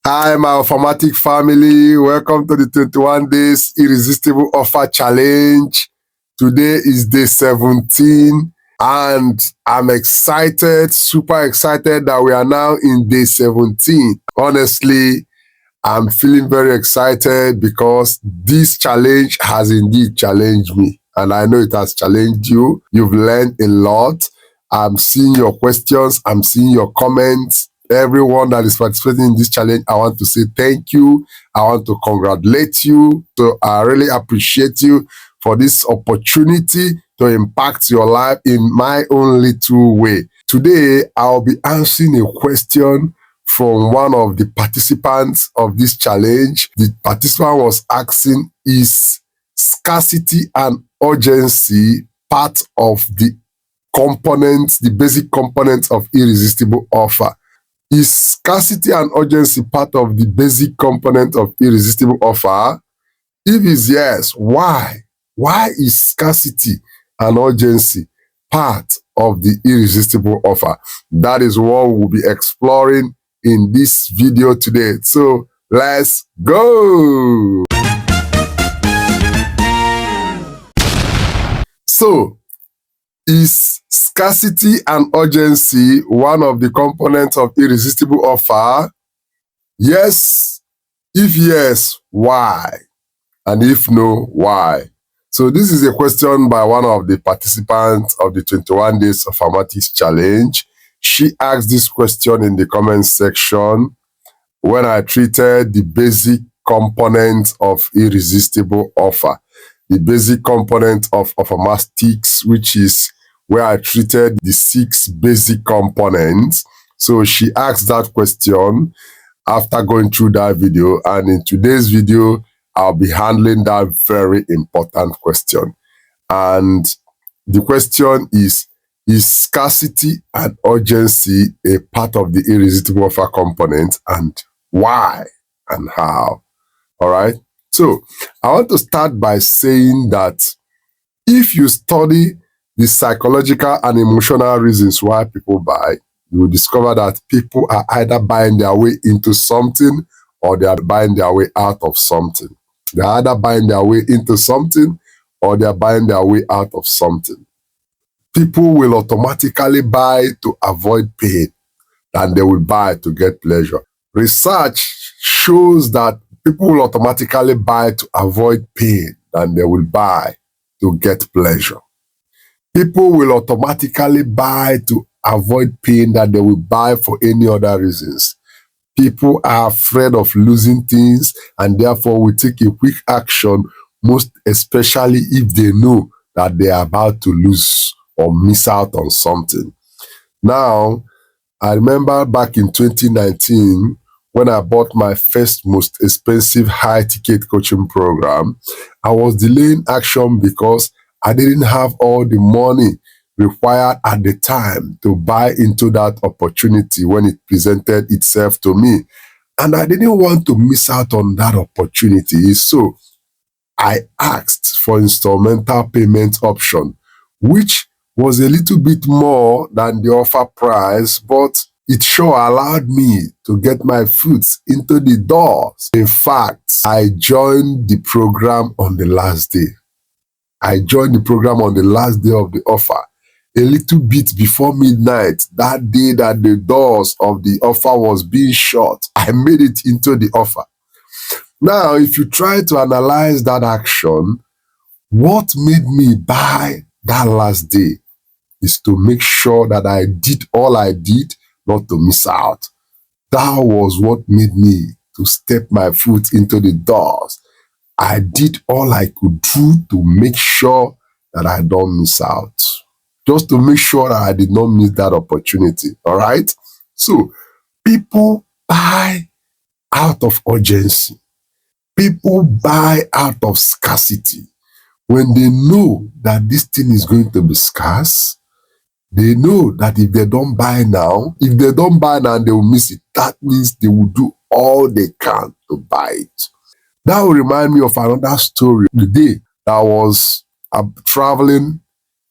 Hi, my Informatic family. Welcome to the 21 Days Irresistible Offer Challenge. Today is day 17, and I'm excited, super excited that we are now in day 17. Honestly, I'm feeling very excited because this challenge has indeed challenged me, and I know it has challenged you. You've learned a lot. I'm seeing your questions, I'm seeing your comments. Everyone that is participating in this challenge, I want to say thank you. I want to congratulate you. So I really appreciate you for this opportunity to impact your life in my own little way. Today, I'll be answering a question from one of the participants of this challenge. The participant was asking, is scarcity and urgency part of the components, the basic components of irresistible offer? Is scarcity and urgency part of the basic component of irresistible offer? If it's yes, why? Why is scarcity and urgency part of the irresistible offer? That is what we'll be exploring in this video today. So let's go. So, is scarcity and urgency one of the components of irresistible offer? Yes. If yes, why? And if no, why? So this is a question by one of the participants of the 21 Days of Affirmatics Challenge. She asked this question in the comment section when I treated the basic components of irresistible offer. The basic component of affirmatics, which is where I treated the 6 basic components. So she asked that question after going through that video. And in today's video, I'll be handling that very important question. And the question is scarcity and urgency a part of the irresistible offer component, and why and how? All right. So I want to start by saying that if you study the psychological and emotional reasons why people buy, you will discover that people are either buying their way into something or they are buying their way out of something. They're either buying their way into something or they're buying their way out of something. People will automatically buy to avoid pain than they will buy to get pleasure. Research shows that people will automatically buy to avoid pain than they will buy to get pleasure. People will automatically buy to avoid pain than they will buy for any other reasons. People are afraid of losing things and therefore will take a quick action, most especially if they know that they are about to lose or miss out on something. Now, I remember back in 2019 when I bought my first most expensive high-ticket coaching program, I was delaying action because I didn't have all the money required at the time to buy into that opportunity when it presented itself to me. And I didn't want to miss out on that opportunity. So I asked for instrumental payment option, which was a little bit more than the offer price, but it sure allowed me to get my foot into the doors. In fact, I joined the program on the last day. I joined the program on the last day of the offer, a little bit before midnight, that day that the doors of the offer was being shut. I made it into the offer. Now, if you try to analyze that action, what made me buy that last day is to make sure that I did all I did not to miss out. That was what made me to step my foot into the doors. I did all I could do to make sure that I don't miss out. Just to make sure that I did not miss that opportunity. All right? So, people buy out of urgency. People buy out of scarcity. When they know that this thing is going to be scarce, they know that if they don't buy now, they will miss it. That means they will do all they can to buy it. That will remind me of another story. The day that I was traveling,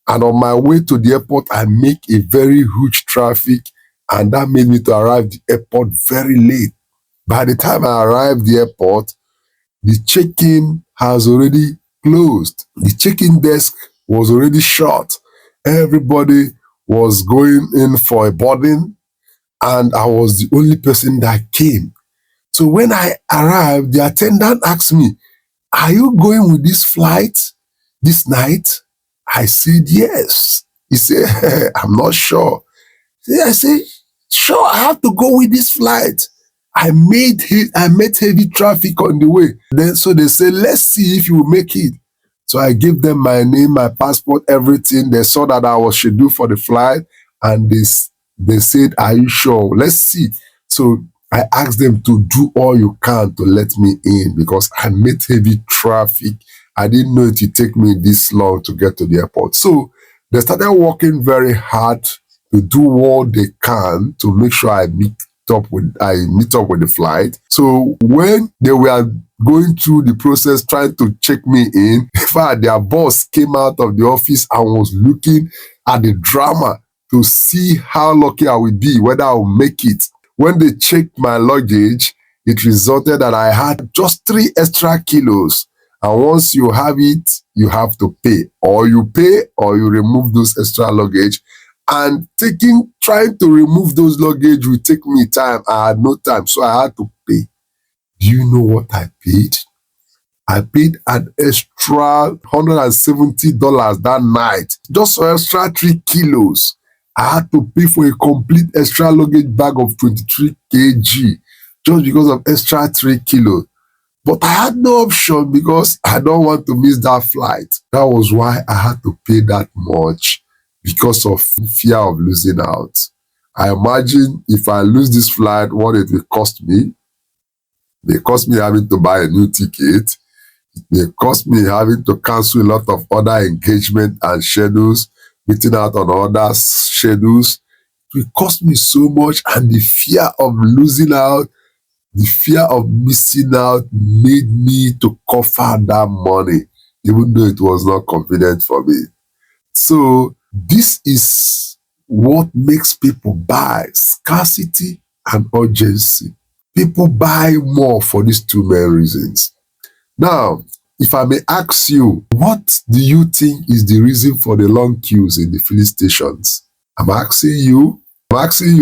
and on my way to the airport, I make a very huge traffic, and that made me to arrive at the airport very late. By the time I arrived the airport, the check-in has already closed. The check-in desk was already shut. Everybody was going in for a boarding, and I was the only person that came. So when I arrived, the attendant asked me, "Are you going with this flight this night?" I said, "Yes." He said, "I'm not sure." I said, "Sure, I have to go with this flight." I met heavy traffic on the way. Then so they said, "Let's see if you will make it." So I gave them my name, my passport, everything. They saw that I was scheduled for the flight, and they said, "Are you sure? Let's see." So I asked them to do all you can to let me in because I met heavy traffic. I didn't know it would take me this long to get to the airport. So they started working very hard to do what they can to make sure I meet up with the flight. So when they were going through the process trying to check me in fact, their boss came out of the office and was looking at the drama to see how lucky I would be, whether I will make it. When they checked my luggage, it resulted that I had just 3 extra kilos. And once you have it, you have to pay. Or you pay or you remove those extra luggage. And trying to remove those luggage will take me time. I had no time, so I had to pay. Do you know what I paid? I paid an extra $170 that night, just for extra 3 kilos. I had to pay for a complete extra luggage bag of 23 kg just because of extra 3 kilos. But I had no option because I don't want to miss that flight. That was why I had to pay that much because of fear of losing out. I imagine if I lose this flight, what it will cost me. They cost me having to buy a new ticket. They cost me having to cancel a lot of other engagement and schedules, meeting out on other schedules. It will cost me so much, and the fear of losing out, the fear of missing out made me to cover that money, even though it was not convenient for me. So this is what makes people buy: scarcity and urgency. People buy more for these two main reasons. Now, if I may ask you, what do you think is the reason for the long queues in the filling stations? I'm asking you,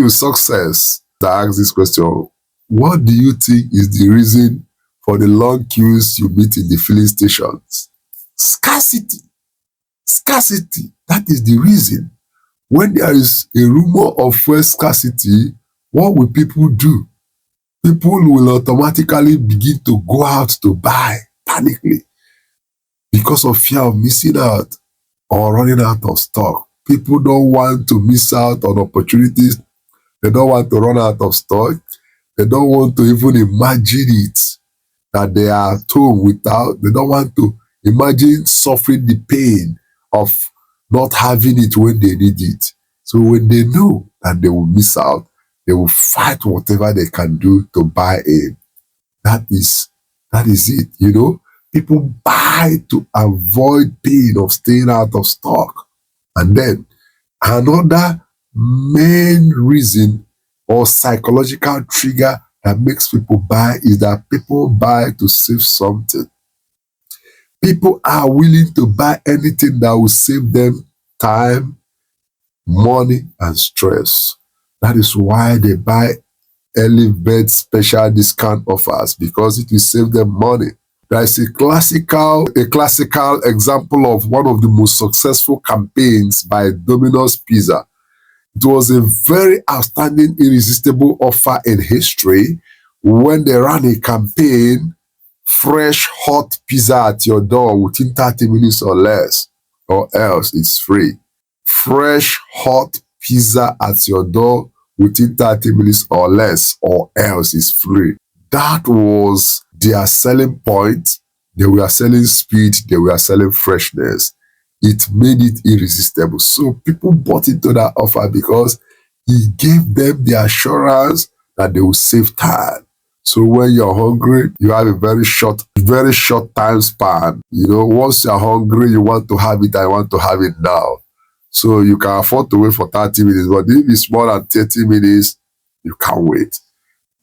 success, that ask this question. What do you think is the reason for the long queues you meet in the filling stations? Scarcity. Scarcity. That is the reason. When there is a rumor of fuel scarcity, what will people do? People will automatically begin to go out to buy panically because of fear of missing out or running out of stock. People don't want to miss out on opportunities. They don't want to run out of stock. They don't want to even imagine it, that they are at home without. They don't want to imagine suffering the pain of not having it when they need it. So when they know that they will miss out, they will fight whatever they can do to buy in. That is it, you know. People buy to avoid pain of staying out of stock. And then another main reason or psychological trigger that makes people buy is that people buy to save something. People are willing to buy anything that will save them time, money, and stress. That is why they buy early bird special discount offers, because it will save them money. There is a classical example of one of the most successful campaigns by Domino's Pizza. It was a very outstanding, irresistible offer in history when they ran a campaign: fresh, hot pizza at your door within 30 minutes or less, or else it's free. Fresh, hot pizza at your door within 30 minutes or less, or else it's free. That was their selling point. They were selling speed, they were selling freshness. It made it irresistible. So people bought into that offer because it gave them the assurance that they will save time. So when you're hungry, you have a very short time span. You know, once you're hungry, you want to have it, I want to have it now. So you can afford to wait for 30 minutes, but if it's more than 30 minutes, you can't wait.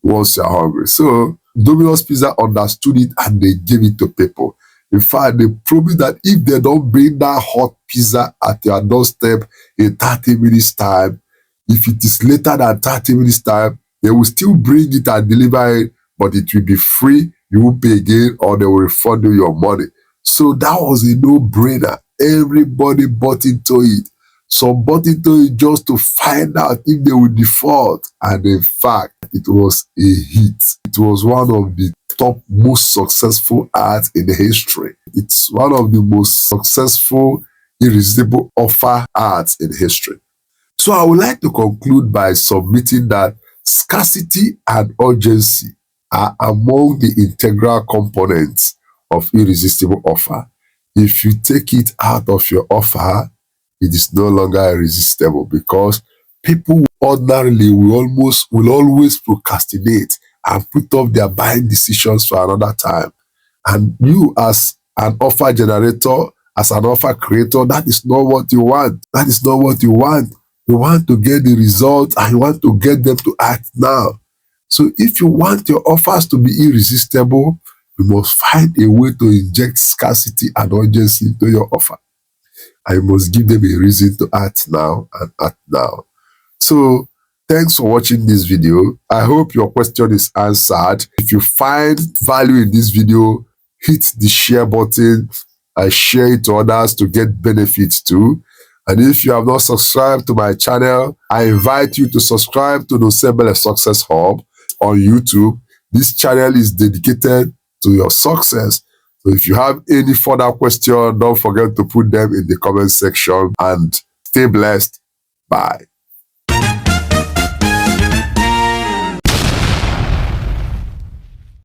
once you're hungry. So Domino's Pizza understood it and they gave it to people. In fact, they promised that if they don't bring that hot pizza at your doorstep in 30 minutes time, if it is later than 30 minutes time, they will still bring it and deliver it, but it will be free. You won't pay again, or they will refund you your money. So that was a no-brainer. Everybody bought into it. Some bought into it just to find out if they would default. And in fact, it was a hit. It was one of the top most successful ads in history. It's one of the most successful irresistible offer ads in history. So I would like to conclude by submitting that scarcity and urgency are among the integral components of irresistible offer. If you take it out of your offer, it is no longer irresistible because people ordinarily will always procrastinate and put off their buying decisions for another time. And you, as an offer generator, as an offer creator, that is not what you want. That is not what you want. You want to get the result and you want to get them to act now. So if you want your offers to be irresistible, you must find a way to inject scarcity and urgency into your offer. And you must give them a reason to act now and act now. So thanks for watching this video. I hope your question is answered. If you find value in this video, hit the share button and share it to others to get benefits too. And if you have not subscribed to my channel, I invite you to subscribe to the Nosebele Success Hub on YouTube. This channel is dedicated to your success. So if you have any further questions, don't forget to put them in the comment section and stay blessed. Bye.